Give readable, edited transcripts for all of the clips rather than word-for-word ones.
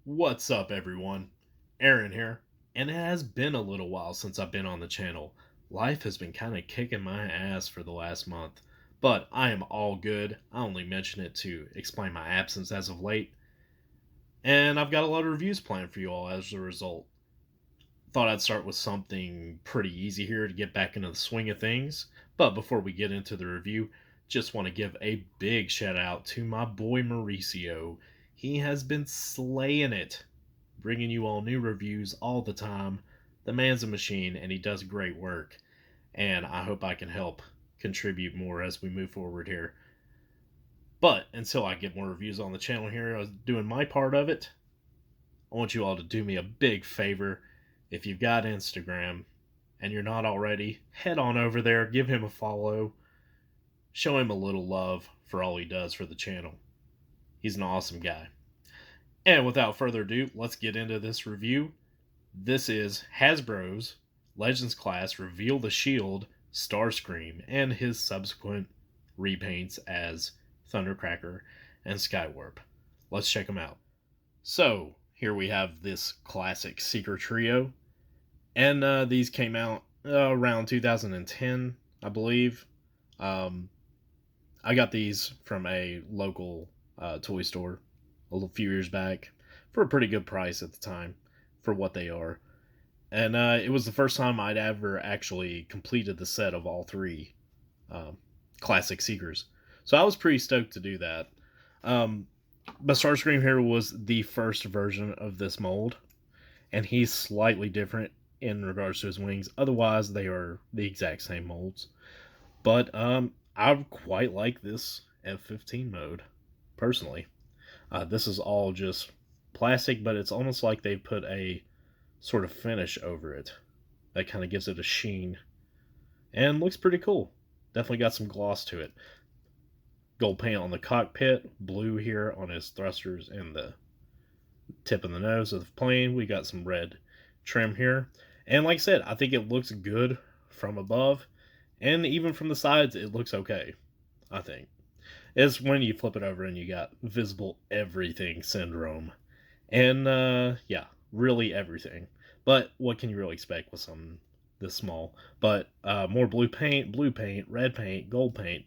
What's up, everyone? Aaron here, and it has been a little while since I've been on the channel. Life has been kind of kicking my ass for the last month, but I am all good. I only mention it to explain my absence as of late, and I've got a lot of reviews planned for you all as a result. Thought I'd start with something pretty easy here to get back into the swing of things, but before we get into the review, just want to give a big shout out to my boy Mauricio. He has been slaying it, bringing you all new reviews all the time. The man's a machine and he does great work. And I hope I can help contribute more as we move forward here. But until I get more reviews on the channel here, I was doing my part of it. I want you all to do me a big favor. If you've got Instagram and you're not already, head on over there, give him a follow, show him a little love for all he does for the channel. He's an awesome guy. And without further ado, let's get into this review. This is Hasbro's Legends Class Reveal the Shield Starscream and his subsequent repaints as Thundercracker and Skywarp. Let's check them out. So, here we have this classic Seeker Trio. And these came out around 2010, I believe. I got these from a local toy store a few years back for a pretty good price at the time for what they are. And it was the first time I'd ever actually completed the set of all three classic Seekers. So I was pretty stoked to do that. But Starscream here was the first version of this mold, and he's slightly different in regards to his wings. Otherwise, they are the exact same molds. But I quite like this F-15 mode, personally. This is all just plastic, but it's almost like they put a sort of finish over it that kind of gives it a sheen. And looks pretty cool. Definitely got some gloss to it. Gold paint on the cockpit, blue here on his thrusters and the tip of the nose of the plane. We got some red trim here. And like I said, I think it looks good from above. And even from the sides, it looks okay, I think. It's when you flip it over and you got visible everything syndrome. And, yeah, really everything. But what can you really expect with something this small? But more blue paint, red paint, gold paint.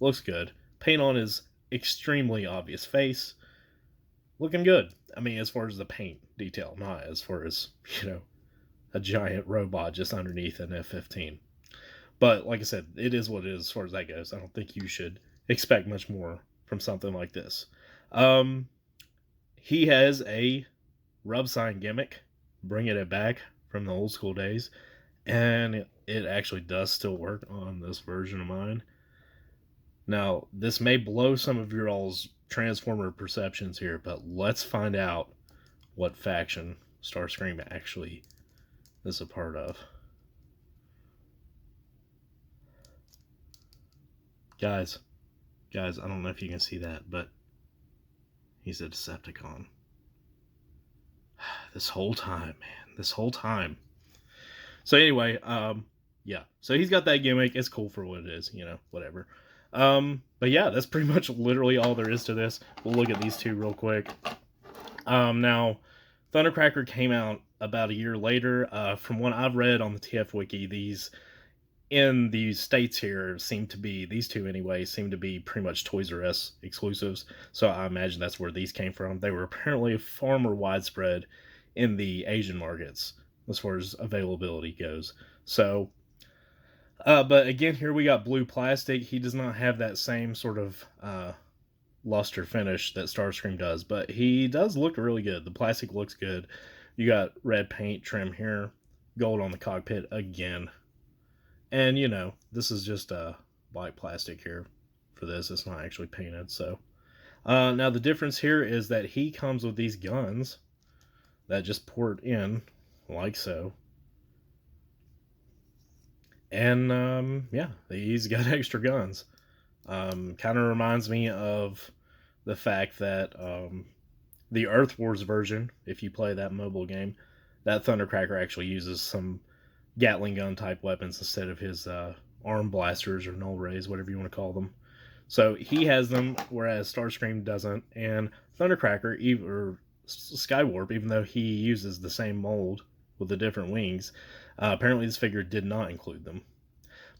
Looks good. Paint on his extremely obvious face. Looking good. I mean, as far as the paint detail, not as far as, a giant robot just underneath an F-15. But like I said, it is what it is as far as that goes. I don't think you should expect much more from something like this. He has a rub sign gimmick, bringing it back from the old school days, and it actually does still work on this version of mine. Now, this may blow some of your all's Transformer perceptions here, but let's find out what faction Starscream actually is a part of. Guys, I don't know if you can see that, but he's a Decepticon. This whole time, man. This whole time. So anyway, yeah. So he's got that gimmick. It's cool for what it is, whatever. But yeah, that's pretty much literally all there is to this. We'll look at these two real quick. Now, Thundercracker came out about a year later. From what I've read on the TF Wiki, these in the States here these two anyway, seem to be pretty much Toys R Us exclusives. So I imagine that's where these came from. They were apparently far more widespread in the Asian markets as far as availability goes. So, but again, here we got blue plastic. He does not have that same sort of luster finish that Starscream does, but he does look really good. The plastic looks good. You got red paint trim here, gold on the cockpit again. And, this is just white plastic here for this. It's not actually painted, so. Now, the difference here is that he comes with these guns that just port in, like so. And, yeah, he's got extra guns. Kind of reminds me of the fact that the Earth Wars version, if you play that mobile game, that Thundercracker actually uses some Gatling gun type weapons instead of his arm blasters or null rays, whatever you want to call them. So he has them, whereas Starscream doesn't. And Thundercracker, or Skywarp, even though he uses the same mold with the different wings. Apparently, this figure did not include them.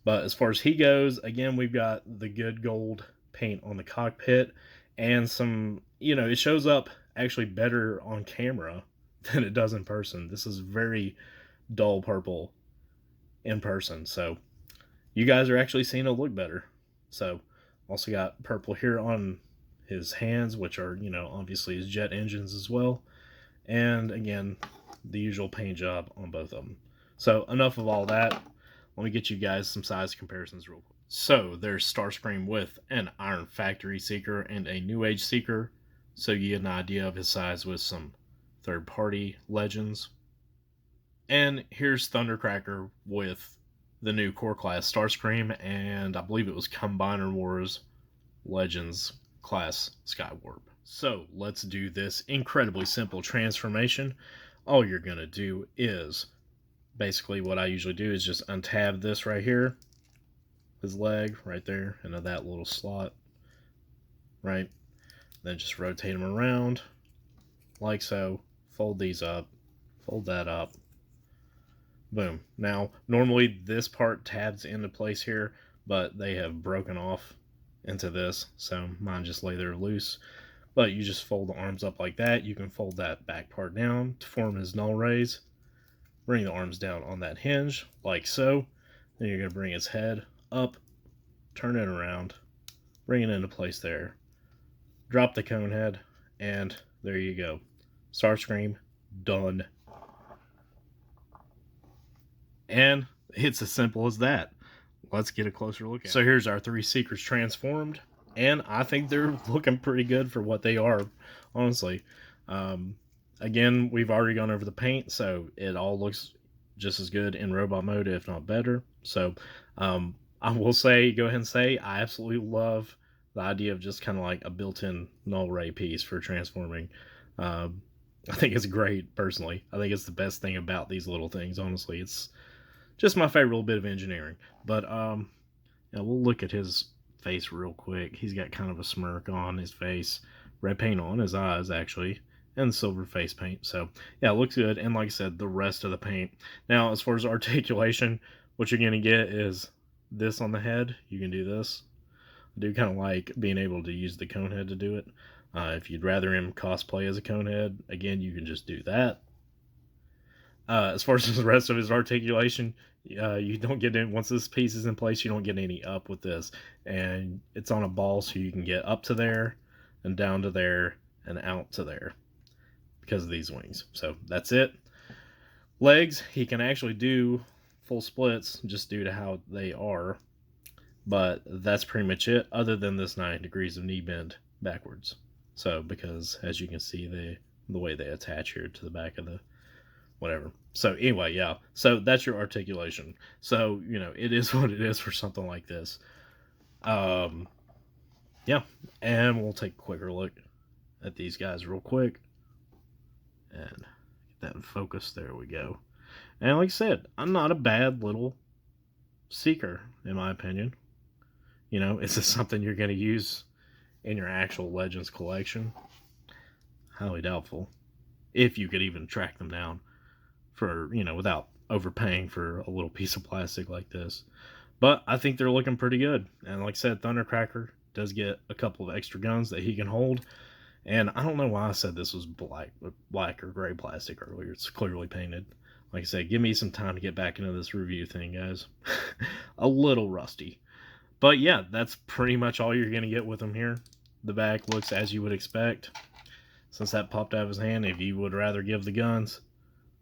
But as far as he goes, again, we've got the good gold paint on the cockpit and some, it shows up actually better on camera than it does in person. This is very dull purple in person. So you guys are actually seeing it look better. So also got purple here on his hands, which are, obviously his jet engines as well. And again, the usual paint job on both of them. So enough of all that. Let me get you guys some size comparisons real quick. So there's Starscream with an Iron Factory Seeker and a New Age Seeker. So you get an idea of his size with some third-party legends. And here's Thundercracker with the new Core Class Starscream, and I believe it was Combiner Wars Legends Class Skywarp. So let's do this incredibly simple transformation. All you're going to do is, basically what I usually do is just untab this right here, his leg right there, into that little slot, right? Then just rotate them around, like so. Fold these up, fold that up, boom. Now, normally this part tabs into place here, but they have broken off into this, so mine just lay there loose. But you just fold the arms up like that. You can fold that back part down to form his null rays. Bring the arms down on that hinge, like so. Then you're going to bring his head up, turn it around, bring it into place there. Drop the cone head, and there you go. Starscream, done. And it's as simple as that. Let's get a closer look at it. So here's our three Seekers transformed, and I think they're looking pretty good for what they are, honestly. Again, we've already gone over the paint, so it all looks just as good in robot mode, if not better. So I will say, go ahead and say, I absolutely love the idea of just kind of like a built-in null ray piece for transforming. I think it's great, personally. I think it's the best thing about these little things, honestly. It's just my favorite little bit of engineering. But yeah, we'll look at his face real quick. He's got kind of a smirk on his face, red paint on his eyes, actually, and silver face paint. So yeah, it looks good. And like I said, the rest of the paint. Now, as far as articulation, what you're going to get is this on the head. You can do this. I do kind of like being able to use the cone head to do it. If you'd rather him cosplay as a cone head, again, you can just do that. As far as the rest of his articulation, you don't get in, once this piece is in place, you don't get any up with this. And it's on a ball, so you can get up to there and down to there and out to there because of these wings. So that's it. Legs, he can actually do full splits just due to how they are. But that's pretty much it, other than this 9 degrees of knee bend backwards. So, because as you can see, the way they attach here to the back of the whatever. So anyway, yeah. So that's your articulation. So, it is what it is for something like this. Yeah. And we'll take a quicker look at these guys real quick. And get that in focus. There we go. And like I said, I'm not a bad little Seeker, in my opinion. Is this something you're going to use in your actual Legends collection? Highly doubtful. If you could even track them down for, without overpaying for a little piece of plastic like this. But I think they're looking pretty good. And like I said, Thundercracker does get a couple of extra guns that he can hold. And I don't know why I said this was black or gray plastic earlier. It's clearly painted. Like I said, give me some time to get back into this review thing, guys. A little rusty. But yeah, that's pretty much all you're going to get with him here. The back looks as you would expect. Since that popped out of his hand, if you would rather give the guns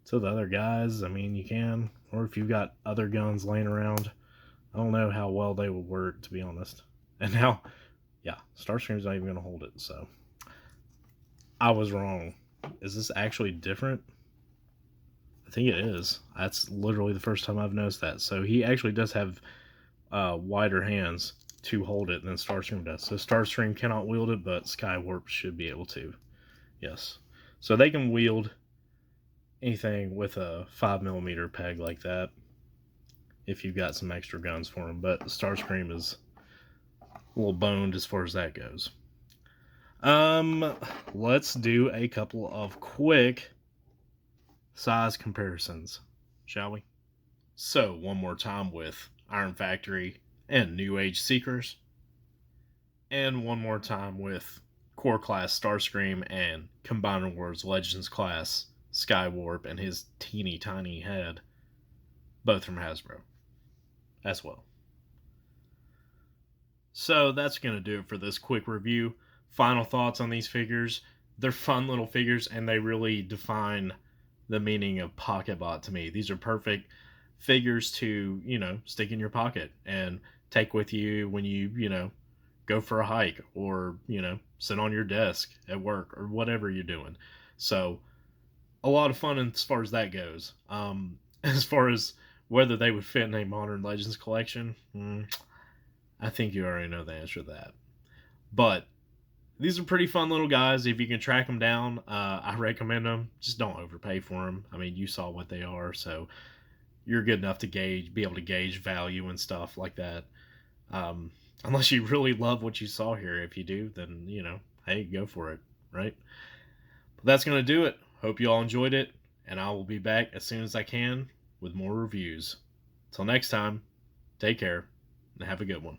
to the other guys, I mean, you can. Or if you've got other guns laying around, I don't know how well they would work, to be honest. And now, yeah, Starscream's not even going to hold it, so. I was wrong. Is this actually different? I think it is. That's literally the first time I've noticed that. So he actually does have wider hands to hold it than Starscream does. So Starscream cannot wield it, but Skywarp should be able to. Yes. So they can wield anything with a 5mm peg like that if you've got some extra guns for them. But Starscream is a little boned as far as that goes. Let's do a couple of quick size comparisons, shall we? So, one more time with Iron Factory and New Age Seekers, and one more time with Core Class Starscream and Combining Worlds Legends Class Skywarp and his teeny tiny head, both from Hasbro as well. So that's going to do it for this quick review. Final thoughts on these figures. They're fun little figures and they really define the meaning of PocketBot to me. These are perfect figures to, stick in your pocket and take with you when you go for a hike or, sit on your desk at work or whatever you're doing. So, a lot of fun as far as that goes. As far as whether they would fit in a Modern Legends collection, I think you already know the answer to that. But these are pretty fun little guys. If you can track them down, I recommend them. Just don't overpay for them. I mean, you saw what they are, so you're good enough to be able to gauge value and stuff like that. Unless you really love what you saw here. If you do, then, hey, go for it, right? But that's going to do it. Hope you all enjoyed it, and I will be back as soon as I can with more reviews. Till next time, take care, and have a good one.